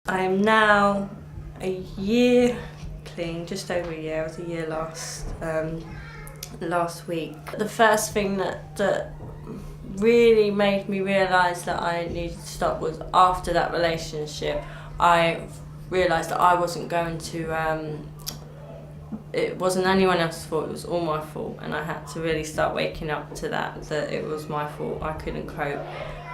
I am now a year clean, just over a year. I was a year last week. The first thing that really made me realise that I needed to stop was after that relationship. I realised that I wasn't going to, it wasn't anyone else's fault, it was all my fault, and I had to really start waking up to that it was my fault, I couldn't cope.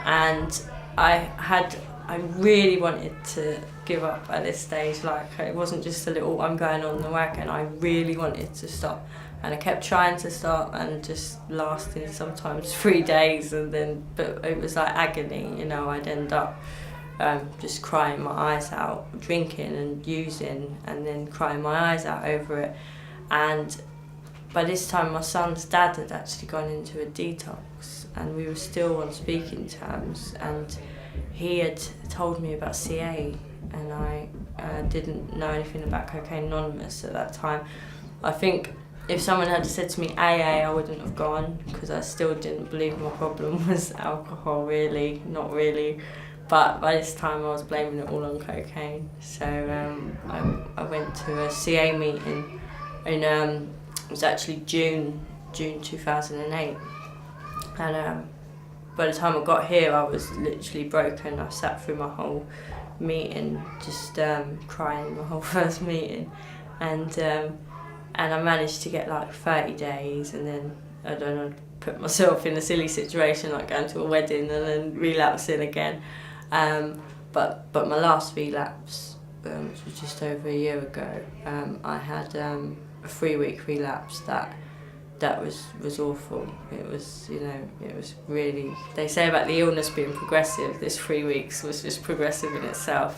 And I really wanted to give up at this stage. Like, it wasn't just a little I'm going on the wagon, I really wanted to stop. And I kept trying to stop and just lasted sometimes 3 days, but it was like agony, you know. I'd end up just crying my eyes out, drinking and using, and then crying my eyes out over it. And by this time my son's dad had actually gone into a detox, and we were still on speaking terms, and he had told me about CA, and I didn't know anything about Cocaine Anonymous at that time. I think if someone had said to me AA, I wouldn't have gone, because I still didn't believe my problem was alcohol, really, not really. But by this time I was blaming it all on cocaine. So I went to a CA meeting in, it was actually June 2008. And by the time I got here, I was literally broken. I sat through my whole meeting, just crying my whole first meeting. And I managed to get like 30 days, and then, I don't know, put myself in a silly situation like going to a wedding and then relapsing again. But my last relapse, which was just over a year ago, I had a 3-week relapse that was awful. It was, you know, it was really, they say about the illness being progressive, this 3 weeks was just progressive in itself.